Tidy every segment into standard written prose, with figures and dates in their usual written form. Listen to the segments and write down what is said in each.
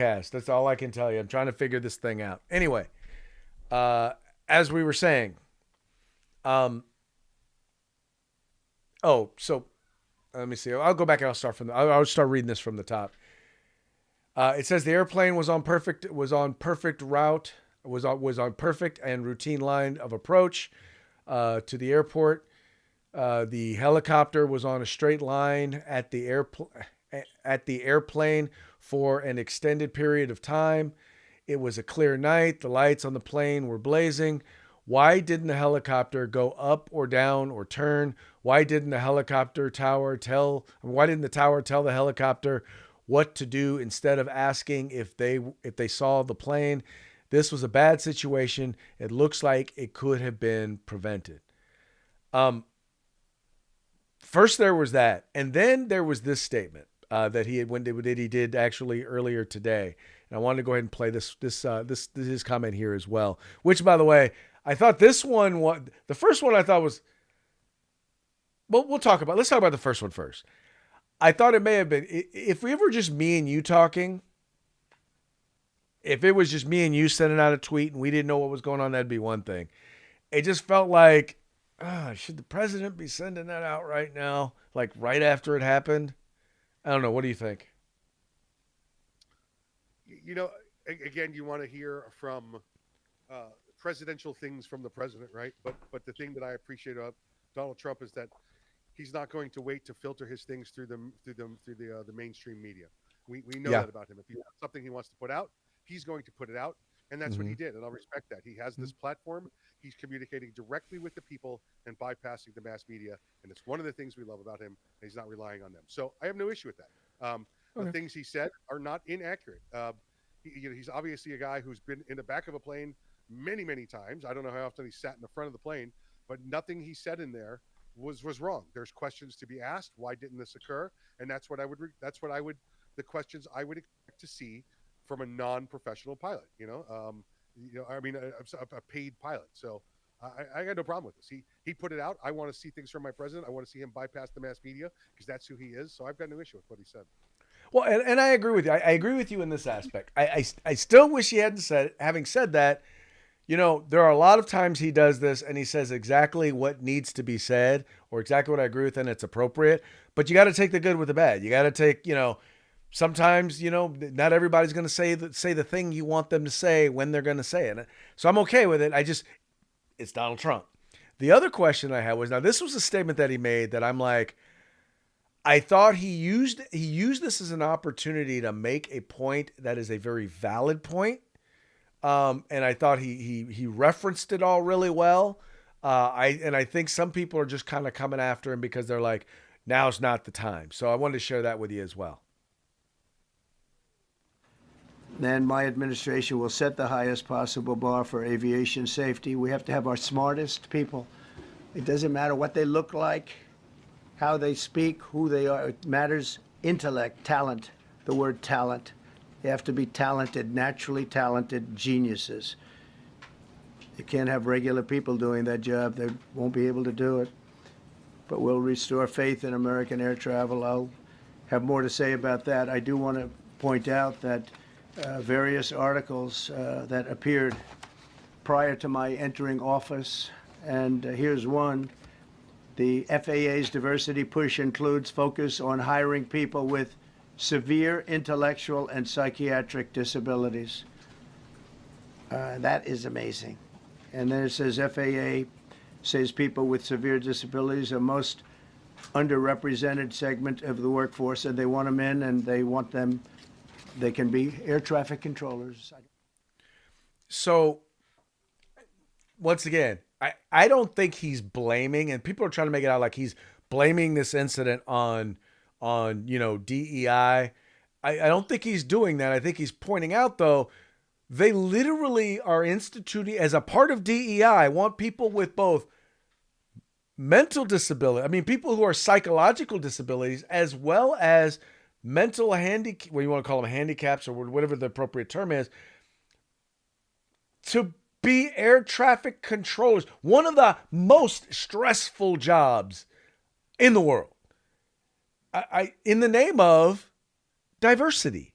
cast. That's all I can tell you. I'm trying to figure this thing out. Anyway, as we were saying, um, so let me see. I'll go back and I'll start from I'll start reading this from the top. It says the airplane was on perfect route was on perfect and routine line of approach to the airport. The helicopter was on a straight line at the airplane for an extended period of time. It was a clear night. The lights on the plane were blazing. Why didn't the helicopter go up or down or turn? Why didn't the tower tell the helicopter what to do instead of asking if they saw the plane? This was a bad situation. It looks like it could have been prevented. Um, First there was that, and then there was this statement that he did actually earlier today. And I wanted to go ahead and play this his comment here as well. Which, by the way, I thought this one was the first one. I thought was well. Let's talk about the first one first. I thought it may have been if we were just me and you talking. If it was just me and you sending out a tweet and we didn't know what was going on, that'd be one thing. It just felt like, should the president be sending that out right now? Like right after it happened? I don't know. What do you think? You know, again, you want to hear from presidential things from the president, right? But the thing that I appreciate about Donald Trump is that he's not going to wait to filter his things through the mainstream media. We know Yeah. that about him. If he has something he wants to put out, he's going to put it out, and that's what Mm-hmm. he did. And I'll respect that. He has this platform. He's communicating directly with the people and bypassing the mass media, and it's one of the things we love about him. And he's not relying on them. So I have no issue with that. The Okay. things he said are not inaccurate. He's obviously a guy who's been in the back of a plane many, many times. I don't know how often he sat in the front of the plane, but nothing he said in there was wrong. There's questions to be asked. Why didn't this occur? And that's what I would the questions I would expect to see from a non-professional pilot. I mean a paid pilot. So I got no problem with this. He put it out. I want to see things from my president. I want to see him bypass the mass media because that's who he is. So I've got no issue with what he said. Well, and I agree with you. I agree with you in this aspect. I still wish he hadn't said it. Having said that, there are a lot of times he does this and he says exactly what needs to be said or exactly what I agree with and it's appropriate. But you got to take the good with the bad. You got to take, sometimes, not everybody's going to say the thing you want them to say when they're going to say it. So I'm okay with it. It's Donald Trump. The other question I had was, now this was a statement that he made that I'm like, I thought he used this as an opportunity to make a point that is a very valid point. And I thought he referenced it all really well. I think some people are just kind of coming after him because they're like, now's not the time. So I wanted to share that with you as well. Then my administration will set the highest possible bar for aviation safety. We have to have our smartest people. It doesn't matter what they look like, how they speak, who they are. It matters intellect, talent, the word talent. They have to be talented, naturally talented geniuses. You can't have regular people doing that job. They won't be able to do it. But we'll restore faith in American air travel. I'll have more to say about that. I do want to point out that various articles that appeared prior to my entering office, and here's one. The FAA's diversity push includes focus on hiring people with severe intellectual and psychiatric disabilities. That is amazing. And then it says FAA says people with severe disabilities are most underrepresented segment of the workforce, and they want them in, and they can be air traffic controllers. So once again, I don't think he's blaming, and people are trying to make it out like he's blaming this incident on DEI. I don't think he's doing that. I think he's pointing out though, they literally are instituting as a part of DEI. Want people with both mental disability. I mean, people who are psychological disabilities as well as mental handicap, what you want to call them, handicaps or whatever the appropriate term is, to be air traffic controllers. One of the most stressful jobs in the world. In the name of diversity.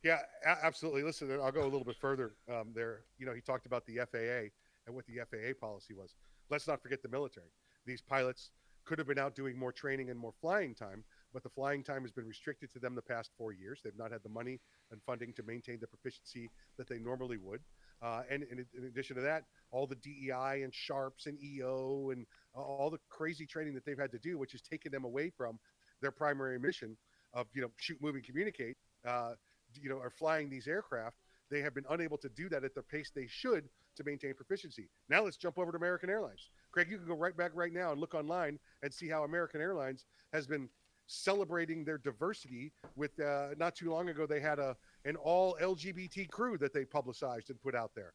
Yeah, absolutely. Listen, I'll go a little bit further there. He talked about the FAA and what the FAA policy was. Let's not forget the military. These pilots could have been out doing more training and more flying time, but the flying time has been restricted to them the past 4 years. They've not had the money and funding to maintain the proficiency that they normally would. And in addition to that, all the DEI and sharps and EO and all the crazy training that they've had to do, which has taken them away from their primary mission of shoot, move, and communicate. Are flying these aircraft. They have been unable to do that at the pace they should to maintain proficiency. Now let's jump over to American Airlines. Craig, you can go right back right now and look online and see how American Airlines has been celebrating their diversity. With not too long ago, they had an all LGBT crew that they publicized and put out there,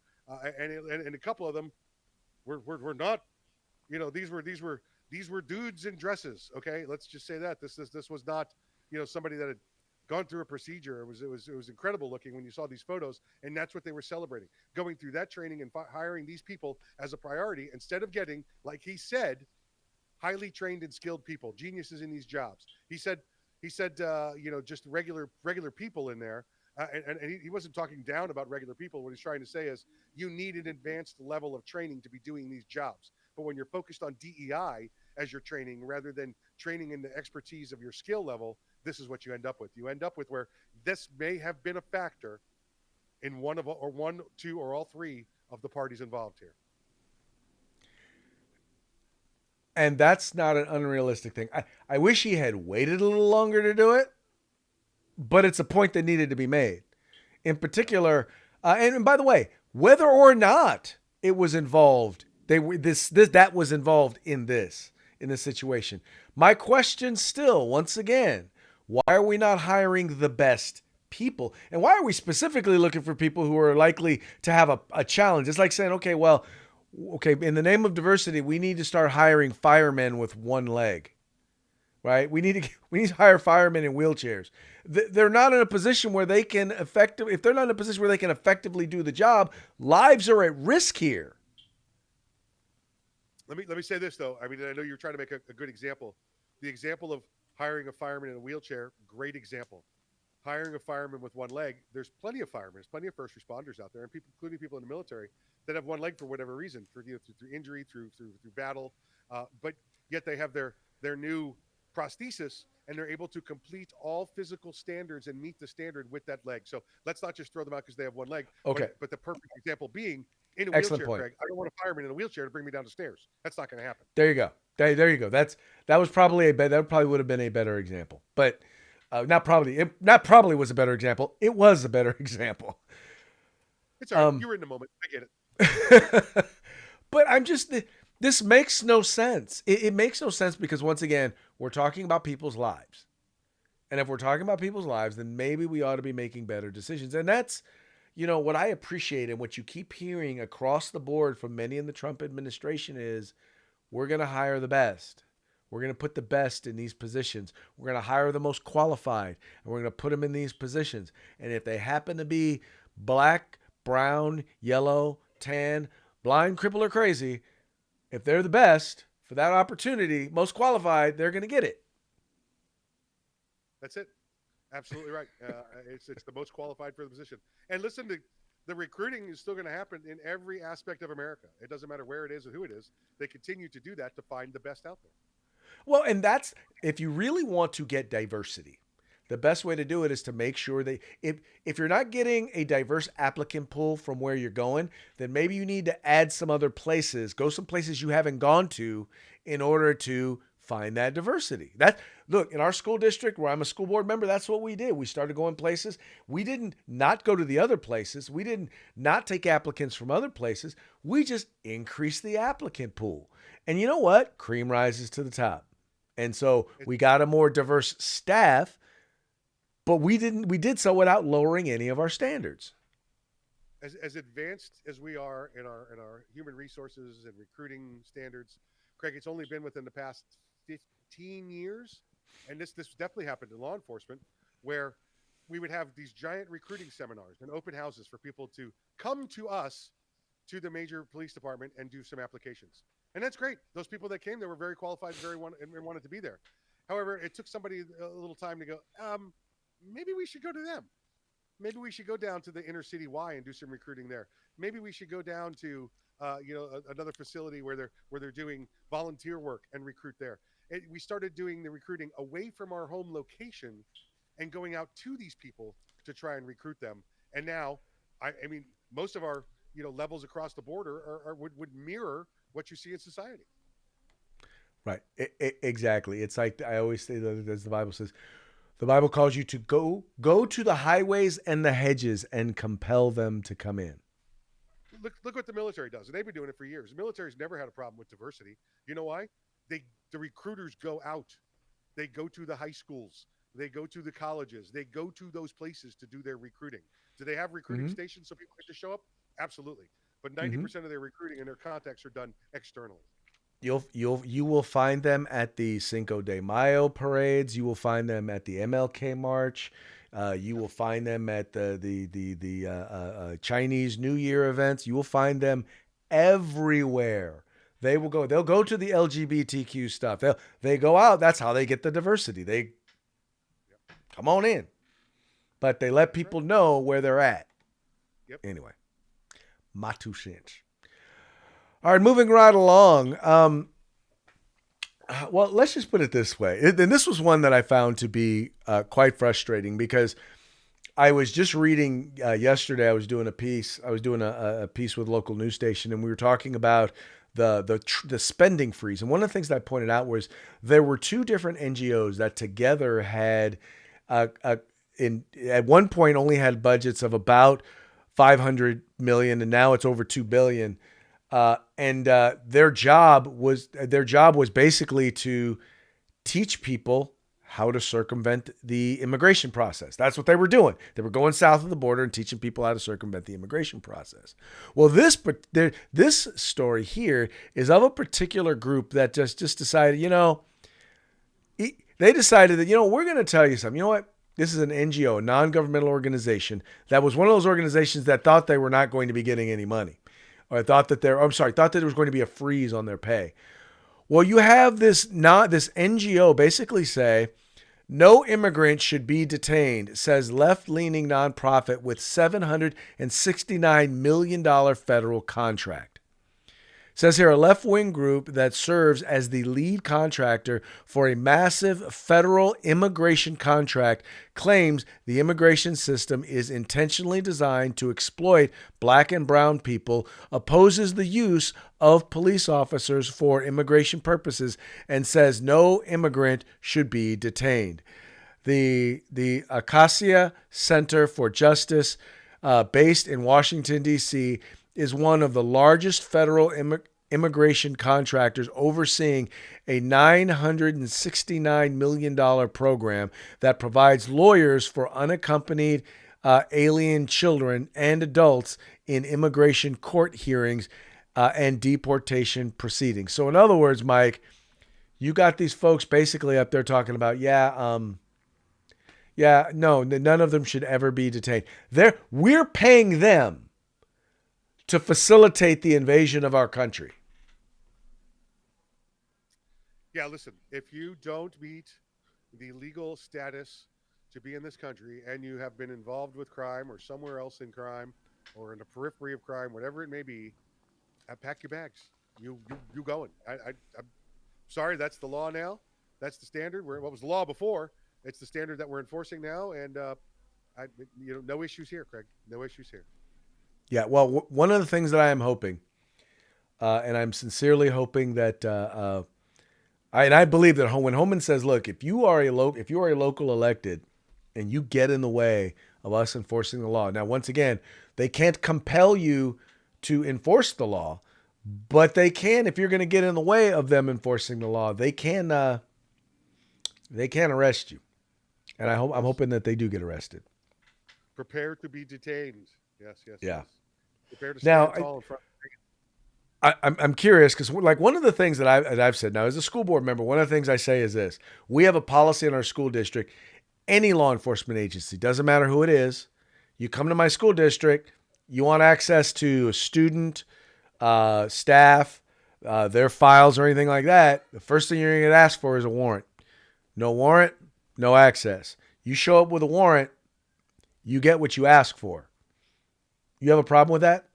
and a couple of them were not. These were dudes in dresses. Okay, let's just say that this was not somebody that had gone through a procedure. It was incredible looking when you saw these photos, and that's what they were celebrating. Going through that training and hiring these people as a priority instead of getting, like he said, highly trained and skilled people, geniuses in these jobs. He said, just regular people in there. And he wasn't talking down about regular people. What he's trying to say is you need an advanced level of training to be doing these jobs. But when you're focused on DEI as your training rather than training in the expertise of your skill level, this is what you end up with. You end up with where this may have been a factor in one, two, or all three of the parties involved here. And that's not an unrealistic thing. I wish he had waited a little longer to do it, but it's a point that needed to be made. In particular, and by the way, whether or not it was involved, that was involved in this situation. My question still, once again, why are we not hiring the best people? And why are we specifically looking for people who are likely to have a challenge? It's like saying, okay, in the name of diversity, we need to start hiring firemen with one leg, right? We need to hire firemen in wheelchairs. They're not in a position where they can if they're not in a position where they can effectively do the job, lives are at risk here. Let me say this though. I mean, I know you're trying to make a good example. The example of hiring a fireman in a wheelchair, great example. Hiring a fireman with one leg, there's plenty of firemen, there's plenty of first responders out there, and people, including people in the military, that have one leg for whatever reason, through injury, through battle, but yet they have their new prosthesis, and they're able to complete all physical standards and meet the standard with that leg. So let's not just throw them out because they have one leg. Okay. But the perfect example being in a Excellent wheelchair, point. Craig. I don't want a fireman in a wheelchair to bring me down the stairs. That's not going to happen. There you go. There you go. That probably would have been a better example, but not probably was a better example. It was a better example. It's all right. You were in the moment. I get it. But this makes no sense. It makes no sense because once again, we're talking about people's lives. And if we're talking about people's lives, then maybe we ought to be making better decisions. And that's, what I appreciate and what you keep hearing across the board from many in the Trump administration is we're going to hire the best. We're going to put the best in these positions. We're going to hire the most qualified, and we're going to put them in these positions. And if they happen to be black, brown, yellow, tan, blind, crippled, or crazy, if they're the best for that opportunity, most qualified, they're going to get it. That's it. Absolutely right. It's the most qualified for the position. And listen, the recruiting is still going to happen in every aspect of America. It doesn't matter where it is or who it is. They continue to do that to find the best out there. Well, and that's, if you really want to get diversity, the best way to do it is to make sure that if you're not getting a diverse applicant pool from where you're going, then maybe you need to add some other places, go some places you haven't gone to in order to find that diversity. Look, in our school district where I'm a school board member, that's what we did. We started going places. We didn't not go to the other places. We didn't not take applicants from other places. We just increased the applicant pool. And you know what? Cream rises to the top. And so we got a more diverse staff, but we did so without lowering any of our standards. As advanced as we are in our human resources and recruiting standards, Craig, it's only been within the past 15 years, and this definitely happened in law enforcement, where we would have these giant recruiting seminars and open houses for people to come to us, to the major police department, and do some applications. And that's great. Those people that came, they were very qualified and wanted to be there. However, it took somebody a little time to go, maybe we should go to them. Maybe we should go down to the inner city Y and do some recruiting there. Maybe we should go down to another facility where they're doing volunteer work and recruit there. We started doing the recruiting away from our home location and going out to these people to try and recruit them. And now, I mean, most of our levels across the border would mirror what you see in society. Right. Exactly. It's like I always say that, as the Bible says, the Bible calls you to go to the highways and the hedges and compel them to come in. Look what the military does, and they've been doing it for years. The military's never had a problem with diversity. You know why? The recruiters go out. They go to the high schools. They go to the colleges. They go to those places to do their recruiting. Do they have recruiting Mm-hmm. stations so people get to show up? Absolutely. But Mm-hmm. 90% of their recruiting and their contacts are done externally. You will find them at the Cinco de Mayo parades. You will find them at the MLK March. You will find them at the Chinese New Year events. You will find them everywhere. They will go. They'll go to the LGBTQ stuff. They go out. That's how they get the diversity. They Yep. come on in, but they let That's right. people know where they're at. Yep. Anyway, my 2 cents. All right, moving right along. Well, let's just put it this way. And this was one that I found to be quite frustrating because I was just reading yesterday. I was doing a piece. I was doing a piece with a local news station, and we were talking about the spending freeze. And one of the things that I pointed out was there were two different NGOs that together had, at one point, only had budgets of about 500 million, and now it's over 2 billion. And their job was basically to teach people how to circumvent the immigration process. That's what they were doing. They were going south of the border and teaching people how to circumvent the immigration process. Well, this story here is of a particular group that just decided, they decided that, we're going to tell you something. You know what? This is an NGO, a non-governmental organization that was one of those organizations that thought they were not going to be getting any money. Or thought that there was going to be a freeze on their pay. Well, you have this NGO basically say, no immigrant should be detained, says left-leaning nonprofit with $769 million federal contract. It says here, a left-wing group that serves as the lead contractor for a massive federal immigration contract claims the immigration system is intentionally designed to exploit black and brown people, opposes the use of police officers for immigration purposes, and says no immigrant should be detained. The Acacia Center for Justice, based in Washington, D.C., is one of the largest federal immigration contractors overseeing a $969 million program that provides lawyers for unaccompanied alien children and adults in immigration court hearings and deportation proceedings. So in other words, Mike, you got these folks basically up there talking about, no, none of them should ever be detained. We're paying them to facilitate the invasion of our country. Yeah, listen, if you don't meet the legal status to be in this country and you have been involved with crime or somewhere else in crime or in the periphery of crime, whatever it may be, pack your bags. You going. I'm sorry, that's the law now. That's the standard. What was the law before? It's the standard that we're enforcing now, and no issues here, Craig. No issues here. Yeah, well, one of the things that I am hoping, and I'm sincerely hoping that, I believe that when Homan says, "Look, if you are a local elected, and you get in the way of us enforcing the law," now once again, they can't compel you to enforce the law, but they can if you're going to get in the way of them enforcing the law. They can arrest you, and I'm hoping that they do get arrested. Prepare to be detained. Yes. Yeah. Yes. Prepare to Now, stand tall in front. I'm curious because like one of the things that I've said now as a school board member, one of the things I say is this: we have a policy in our school district. Any law enforcement agency, doesn't matter who it is, you come to my school district, you want access to a student, staff, their files or anything like that, the first thing you're going to get asked for is a warrant. No warrant, no access. You show up with a warrant, You get what you ask for. You have a problem with that?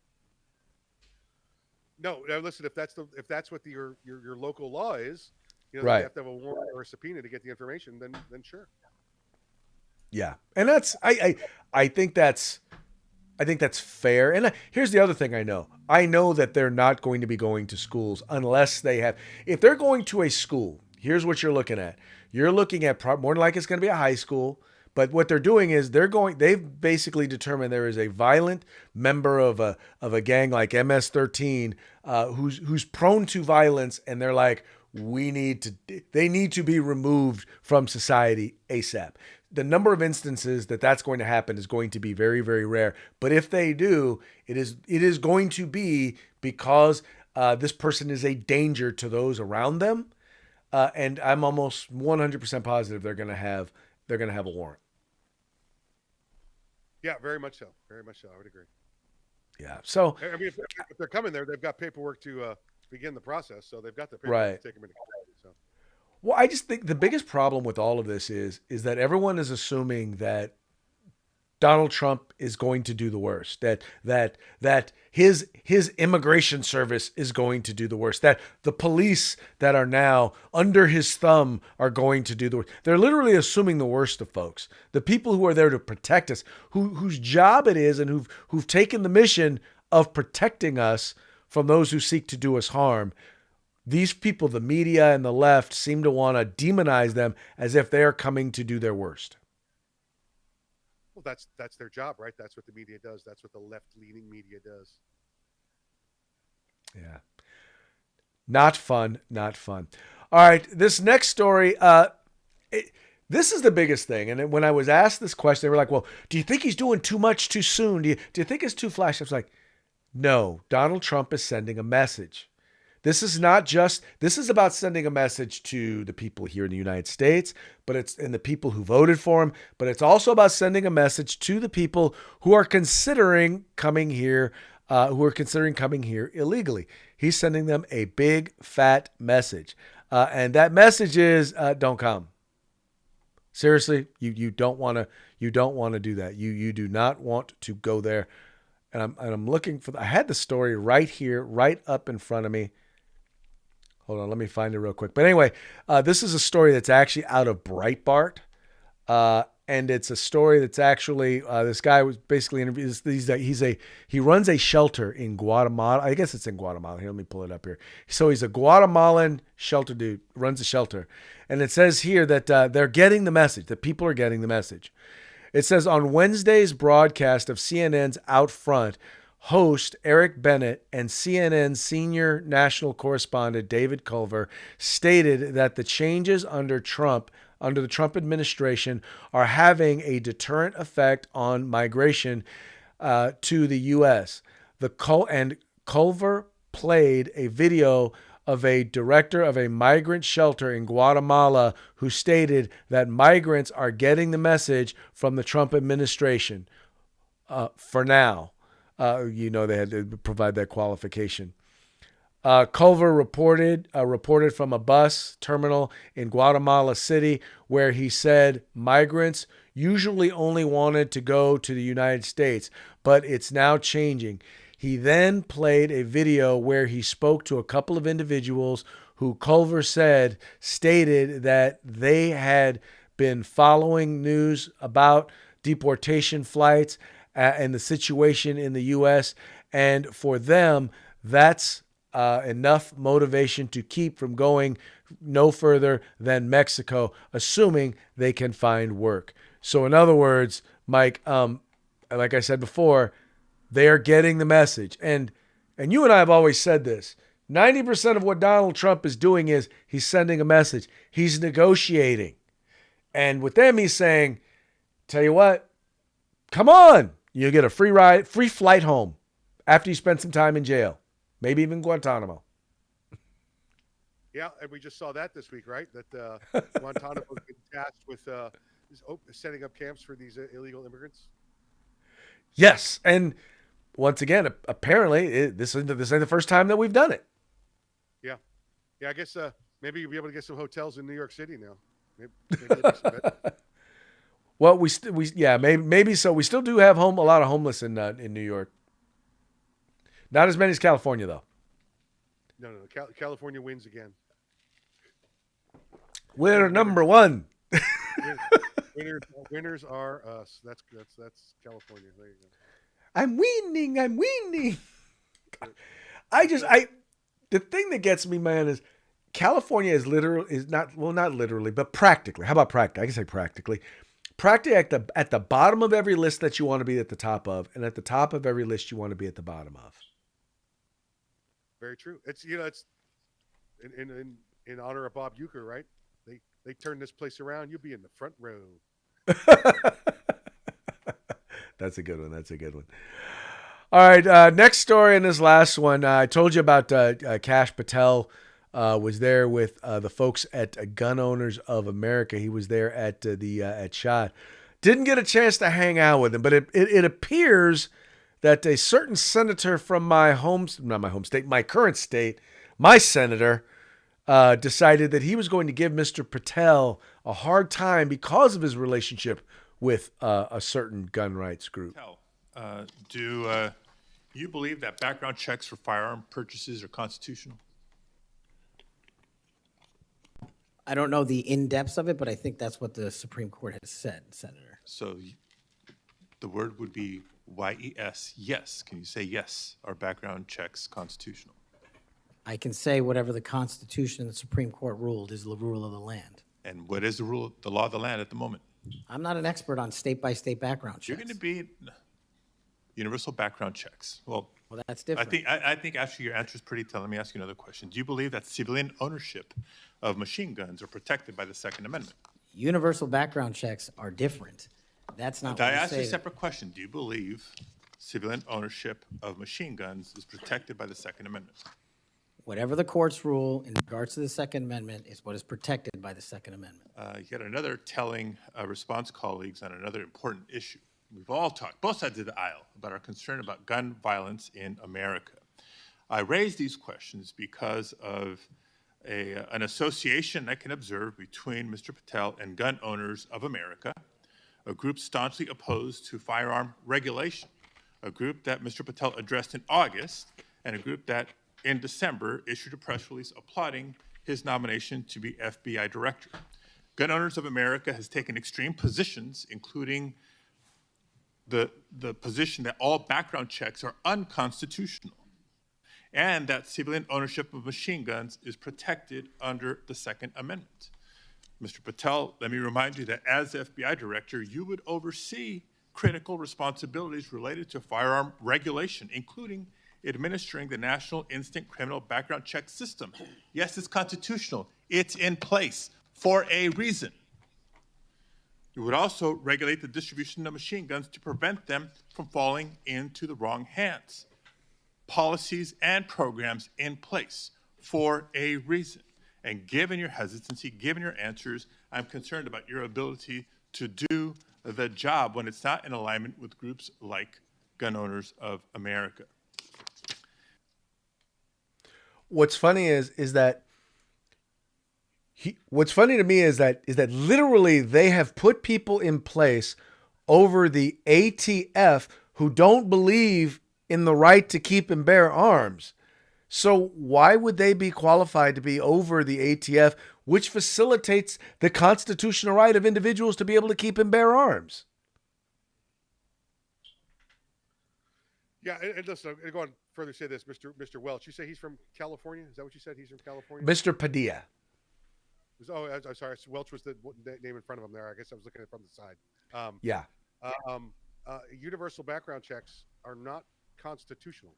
No, now listen. If that's what your local law is, that they Right. have to have a warrant or a subpoena to get the information, then sure. Yeah. And I think that's fair. And here's the other thing I know. I know that they're not going to be going to schools unless they have. If they're going to a school, here's what you're looking at. You're looking at more than likely it's going to be a high school. But what they're doing is they've basically determined there is a violent member of a gang like MS-13 who's prone to violence, and they're like, they need to be removed from society ASAP. The number of instances that's going to happen is going to be very, very rare. But if they do, it is going to be because this person is a danger to those around them, and I'm almost 100% positive they're going to have a warrant. Yeah, very much so. Very much so. I would agree. Yeah. So I mean, if they're coming there, they've got paperwork to begin the process, so they've got the paperwork right. to take them into custody. So Well, I just think the biggest problem with all of this is that everyone is assuming that Donald Trump is going to do the worst. That his immigration service is going to do the worst. That the police that are now under his thumb are going to do the worst. They're literally assuming the worst of folks. The people who are there to protect us, whose job it is, and who've taken the mission of protecting us from those who seek to do us harm. These people, the media and the left, seem to want to demonize them as if they are coming to do their worst. well, that's their job, right? That's what the media does. That's what the left-leaning media does. Yeah. Not fun. Not fun. All right. This next story, this is the biggest thing. And when I was asked this question, they were like, well, do you think he's doing too much too soon? Do you think it's too flashy? I was like, no, Donald Trump is sending a message. This is about sending a message to the people here in the United States, and the people who voted for him, but it's also about sending a message to the people who are considering coming here illegally. He's sending them a big fat message. And that message is, don't come. Seriously, you don't want to do that. You do not want to go there. And I'm looking for, I had the story right here, right up in front of me. Hold on, let me find it real quick. But anyway, this is a story that's actually out of Breitbart. And it's a story that's actually, this guy was basically interviewed. He runs a shelter in Guatemala. I guess it's in Guatemala. Here, let me pull it up here. So he's a Guatemalan shelter dude, runs a shelter. And it says here that they're getting the message, that people are getting the message. It says on Wednesday's broadcast of CNN's Out Front, host Eric Bennett and CNN senior national correspondent David Culver stated that the changes under the Trump administration are having a deterrent effect on migration to the U.S. And Culver played a video of a director of a migrant shelter in Guatemala who stated that migrants are getting the message from the Trump administration for now. They had to provide that qualification. Culver reported from a bus terminal in Guatemala City where he said migrants usually only wanted to go to the United States, but it's now changing. He then played a video where he spoke to a couple of individuals who Culver said stated that they had been following news about deportation flights and the situation in the U.S., and for them, that's enough motivation to keep from going no further than Mexico, assuming they can find work. So in other words, Mike, like I said before, they are getting the message. And you and I have always said this. 90% of what Donald Trump is doing is he's sending a message. He's negotiating. And with them, he's saying, tell you what, come on. You get a free flight home after you spend some time in jail. Maybe even Guantanamo. Yeah, and we just saw that this week, right? That Guantanamo has been tasked with setting up camps for these illegal immigrants. Yes, and once again, apparently, this ain't the first time that we've done it. Yeah. I guess maybe you'll be able to get some hotels in New York City now. Maybe some Well, maybe so. We still do have a lot of homeless in New York. Not as many as California though. No. California wins again. Winner Winners, number one. win- winners are us. That's California. There you go. I'm winning. I'm winning. That's it. I the thing that gets me, man, is California is not literally, but practically. How about practically? I can say practically. Practically at the bottom of every list that you want to be at the top of, and at the top of every list you want to be at the bottom of. Very true. It's it's in honor of Bob Euchre, right? They turn this place around. You'll be in the front row. That's a good one. That's a good one. All right. Next story in this last one. I told you about Kash Patel was there with the folks at Gun Owners of America. He was there at at SHOT. Didn't get a chance to hang out with him, but it appears that a certain senator from my current state, my senator, decided that he was going to give Mr. Patel a hard time because of his relationship with a certain gun rights group. Do you believe that background checks for firearm purchases are constitutional? I don't know the in-depths of it, but I think that's what the Supreme Court has said, Senator. So the word would be YES, yes. Can you say yes? Are background checks constitutional? I can say whatever the Constitution and the Supreme Court ruled is the rule of the land. And what is the law of the land at the moment? I'm not an expert on state-by-state background checks. You're going to be universal background checks. Well, that's different. I think actually your answer is pretty telling. Let me ask you another question. Do you believe that civilian ownership of machine guns are protected by the Second Amendment? Universal background checks are different. That's not what I we asked you a say. separate question. Do you believe civilian ownership of machine guns is protected by the Second Amendment? Whatever the courts rule in regards to the Second Amendment is what is protected by the Second Amendment. Yet another telling response, colleagues, on another important issue. We've all talked, both sides of the aisle, about our concern about gun violence in America. I raise these questions because of an association I can observe between Mr. Patel and Gun Owners of America, a group staunchly opposed to firearm regulation, a group that Mr. Patel addressed in August, and a group that in December issued a press release applauding his nomination to be FBI director. Gun Owners of America has taken extreme positions, including the position that all background checks are unconstitutional and that civilian ownership of machine guns is protected under the Second Amendment. Mr. Patel, let me remind you that as FBI director, you would oversee critical responsibilities related to firearm regulation, including administering the National Instant Criminal Background Check System. Yes, it's constitutional. It's in place for a reason. You would also regulate the distribution of machine guns to prevent them from falling into the wrong hands. Policies and programs in place for a reason. And given your hesitancy, given your answers, I'm concerned about your ability to do the job when it's not in alignment with groups like Gun Owners of America. What's funny is that what's funny to me is that literally they have put people in place over the ATF who don't believe in the right to keep and bear arms. So why would they be qualified to be over the ATF, which facilitates the constitutional right of individuals to be able to keep and bear arms? Yeah, and listen, I'm going to further say this, Mr. Welch. You say he's from California? Is that what you said? He's from California? Mr. Padilla. I'm sorry. Welch was the name in front of him there. I guess I was looking at it from the side. Yeah. Universal background checks are not constitutional.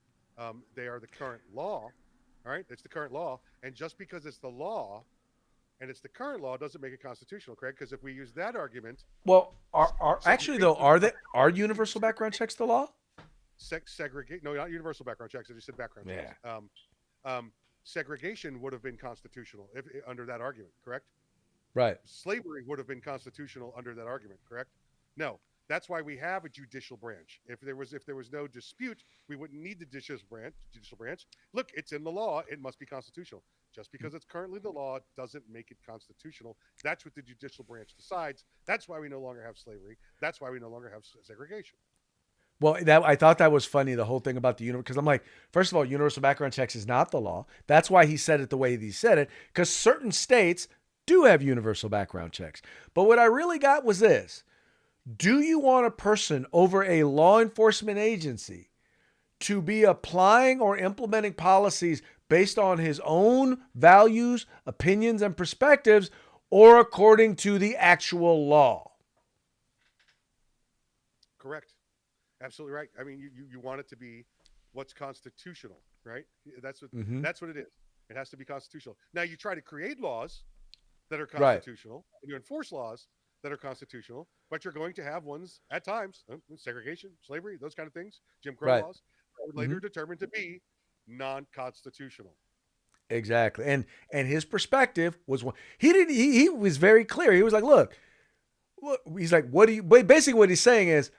They are the current law. All right, it's the current law, and just because it's the law and it's the current law doesn't make it constitutional, Craig. Because if we use that argument, well, are universal background checks the law? Segregate? No, not universal background checks. I just said background checks. Segregation would have been constitutional if under that argument, correct? Right. Slavery would have been constitutional under that argument, correct? No. That's why we have a judicial branch. If there was no dispute, we wouldn't need the judicial branch. Look, it's in the law. It must be constitutional. Just because it's currently the law doesn't make it constitutional. That's what the judicial branch decides. That's why we no longer have slavery. That's why we no longer have segregation. Well, that I thought that was funny, the whole thing about the universe, because I'm like, first of all, universal background checks is not the law. That's why he said it the way he said it, because certain states do have universal background checks. But what I really got was this. Do you want a person over a law enforcement agency to be applying or implementing policies based on his own values, opinions, and perspectives, or according to the actual law? Correct. Absolutely right. I mean, you want it to be what's constitutional, right? That's what it is. It has to be constitutional. Now you try to create laws that are Right. constitutional, and you enforce laws that are constitutional, but you're going to have ones at times, segregation, slavery, those kind of things, Jim Crow Right. laws, that were later determined to be non-constitutional. Exactly. And his perspective was one. He was very clear. He was like, look, he's like, what do you basically what he's saying is,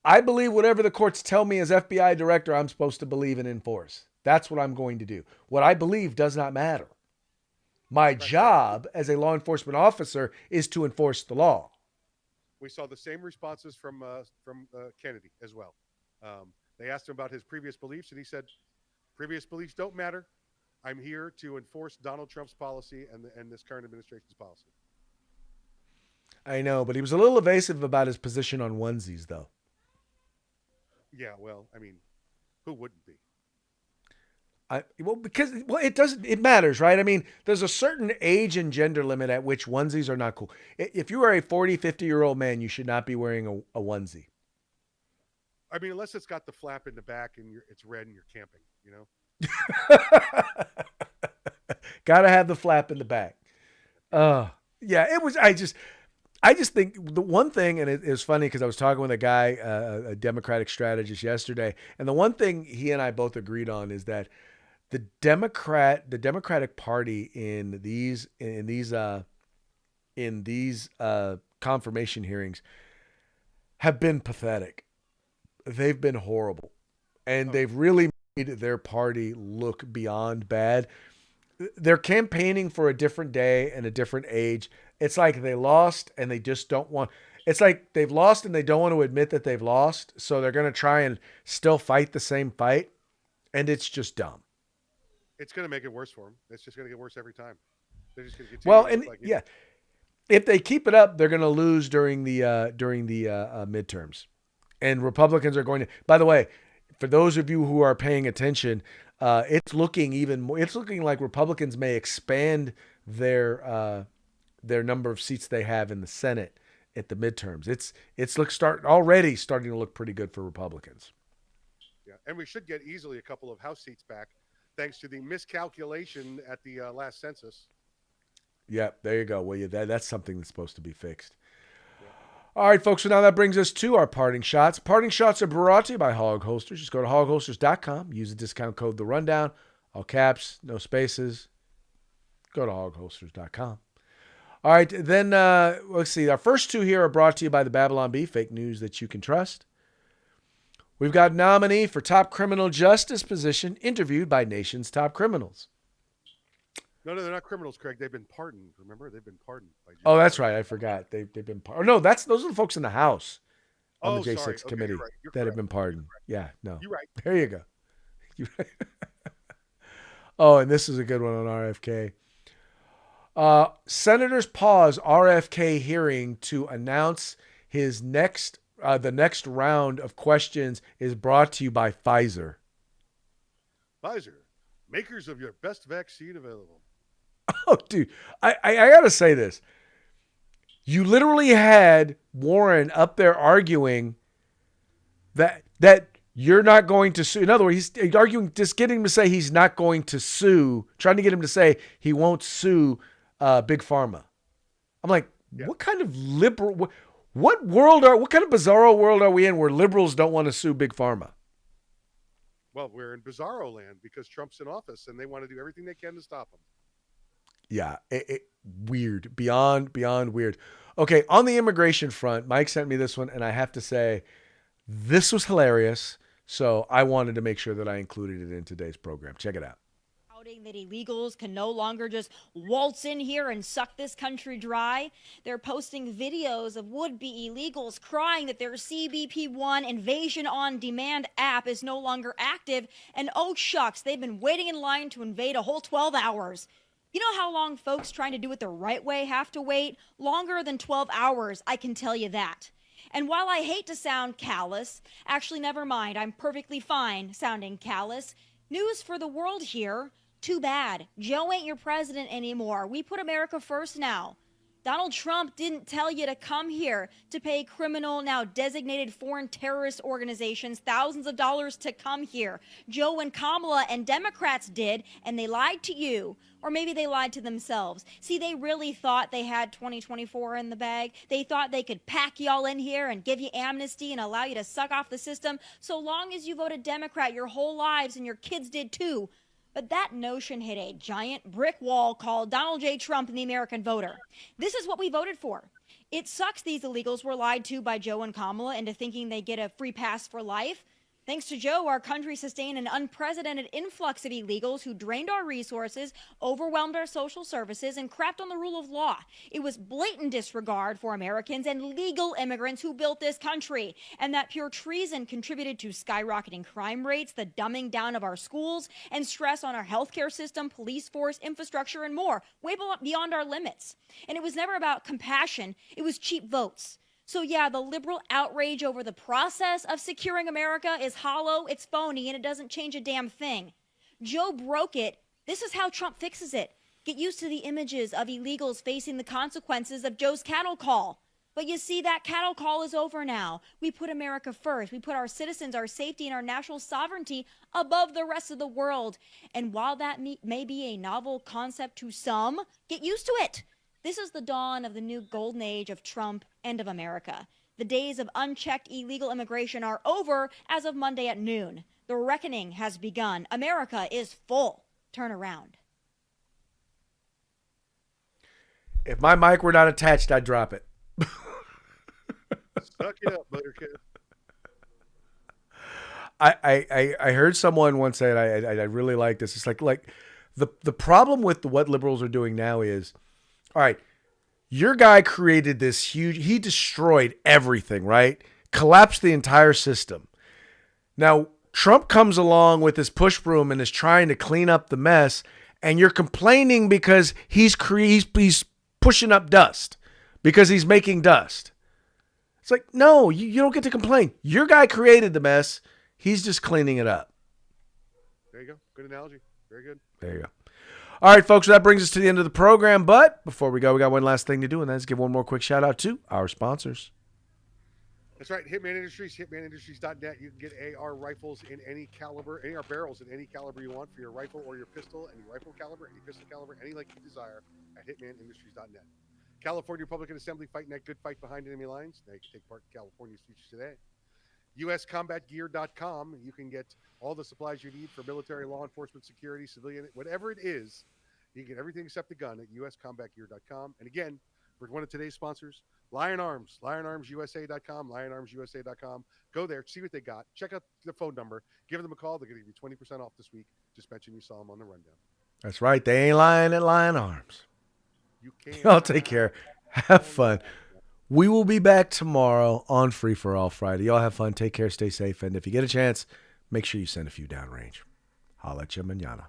I believe whatever the courts tell me as FBI director I'm supposed to believe and enforce. That's what I'm going to do. What I believe does not matter. My job as a law enforcement officer is to enforce the law. We saw the same responses from Kennedy as well. They asked him about his previous beliefs, and he said, "Previous beliefs don't matter. I'm here to enforce Donald Trump's policy and this current administration's policy." I know, but he was a little evasive about his position on onesies, though. Yeah, well, I mean, who wouldn't be? Because it matters, right? I mean, there's a certain age and gender limit at which onesies are not cool. If you are a 40, 50-year-old man, you should not be wearing a onesie. I mean, unless it's got the flap in the back and it's red and you're camping, you know? Gotta have the flap in the back. Yeah, it was, I just think the one thing, and it was funny because I was talking with a guy, a Democratic strategist yesterday, and the one thing he and I both agreed on is that the Democratic Party in these confirmation hearings have been pathetic. They've been horrible, and they've really made their party look beyond bad. They're campaigning for a different day and a different age. It's like they lost and they just don't want. It's like they've lost and they don't want to admit that they've lost, so they're going to try and still fight the same fight, and it's just dumb. It's going to make it worse for them. It's just going to get worse every time. They're just going to continue. Well, and yeah, if they keep it up, they're going to lose during the midterms, and Republicans are going to. By the way, for those of you who are paying attention, it's looking even more. It's looking like Republicans may expand their number of seats they have in the Senate at the midterms. It's already starting to look pretty good for Republicans. Yeah, and we should get easily a couple of House seats back, thanks to the miscalculation at the last census. Yeah, there you go. Well, that's something that's supposed to be fixed. Yeah. All right, folks. So now that brings us to our parting shots. Parting shots are brought to you by Hog Holsters. Just go to hogholsters.com. Use the discount code The Rundown. All caps, no spaces. Go to hogholsters.com. All right, then let's see. Our first two here are brought to you by the Babylon Bee, fake news that you can trust. We've got nominee for top criminal justice position interviewed by nation's top criminals. No, they're not criminals, Craig. They've been pardoned. Remember, they've been pardoned. Oh, that's right. I forgot. They've been pardoned. No, those are the folks in the House on the J6 sorry. committee You're that have correct. been pardoned. Yeah, no. You're right. There you go. Oh, and this is a good one on RFK. Senators pause RFK hearing to announce his the next round of questions is brought to you by Pfizer. Pfizer, makers of your best vaccine available. Oh, dude, I got to say this. You literally had Warren up there arguing that you're not going to sue. In other words, he's arguing, just getting him to say he's not going to sue, trying to get him to say he won't sue Big Pharma. I'm like, What kind of liberal, what kind of bizarro world are we in where liberals don't want to sue Big Pharma? Well, we're in bizarro land because Trump's in office and they want to do everything they can to stop him. Yeah, weird, beyond weird. Okay, on the immigration front, Mike sent me this one, and I have to say, this was hilarious. So I wanted to make sure that I included it in today's program. Check it out. shouting that illegals can no longer just waltz in here and suck this country dry. They're posting videos of would-be illegals crying that their CBP-1 Invasion on Demand app is no longer active, and oh shucks, they've been waiting in line to invade a whole 12 hours. You know how long folks trying to do it the right way have to wait? Longer than 12 hours, I can tell you that. And while I hate to sound callous, actually, never mind, I'm perfectly fine sounding callous. News for the world here. Too bad. Joe ain't your president anymore. We put America first now. Donald Trump didn't tell you to come here to pay criminal, now designated foreign terrorist organizations thousands of dollars to come here. Joe and Kamala and Democrats did, and they lied to you. Or maybe they lied to themselves. See, they really thought they had 2024 in the bag. They thought they could pack y'all in here and give you amnesty and allow you to suck off the system so long as you voted Democrat your whole lives, and your kids did too. But that notion hit a giant brick wall called Donald J. Trump and the American voter. This is what we voted for. It sucks these illegals were lied to by Joe and Kamala into thinking they get a free pass for life. Thanks to Joe, our country sustained an unprecedented influx of illegals who drained our resources, overwhelmed our social services, and crapped on the rule of law. It was blatant disregard for Americans and legal immigrants who built this country. And that pure treason contributed to skyrocketing crime rates, the dumbing down of our schools, and stress on our healthcare system, police force, infrastructure, and more, way beyond our limits. And it was never about compassion. It was cheap votes. So yeah, the liberal outrage over the process of securing America is hollow, it's phony, and it doesn't change a damn thing. Joe broke it. This is how Trump fixes it. Get used to the images of illegals facing the consequences of Joe's cattle call. But you see, that cattle call is over now. We put America first. We put our citizens, our safety, and our national sovereignty above the rest of the world. And while that may be a novel concept to some, get used to it. This is the dawn of the new golden age of Trump and of America. The days of unchecked illegal immigration are over as of Monday at noon. The reckoning has begun. America is full. Turn around. If my mic were not attached, I'd drop it. Suck it up, Buttercup. I heard someone once say it. I really like this. It's like the problem with what liberals are doing now is, all right, your guy created this huge, he destroyed everything, right? Collapsed the entire system. Now, Trump comes along with his push broom and is trying to clean up the mess, and you're complaining because he's pushing up dust, because he's making dust. It's like, no, you don't get to complain. Your guy created the mess. He's just cleaning it up. There you go. Good analogy. Very good. There you go. All right, folks, that brings us to the end of the program. But before we go, we got one last thing to do, and that is give one more quick shout out to our sponsors. That's right. Hitman Industries, hitmanindustries.net. You can get AR rifles in any caliber, AR barrels in any caliber you want for your rifle or your pistol, any rifle caliber, any pistol caliber, any like you desire at hitmanindustries.net. California Republican Assembly fighting that good fight behind enemy lines. Now you can take part in California's future today. USCombatGear.com. You can get all the supplies you need for military, law enforcement, security, civilian, whatever it is. You can get everything except the gun at USCombatGear.com. And again, for one of today's sponsors, Lion Arms, LionArmsUSA.com, LionArmsUSA.com. Go there, see what they got. Check out the phone number. Give them a call. They're going to give you 20% off this week. Just mention you saw them on the rundown. That's right. They ain't lying at Lion Arms. You can. Y'all take care. Have fun. We will be back tomorrow on Free for All Friday. Y'all have fun. Take care. Stay safe. And if you get a chance, make sure you send a few downrange. Holla at you mañana.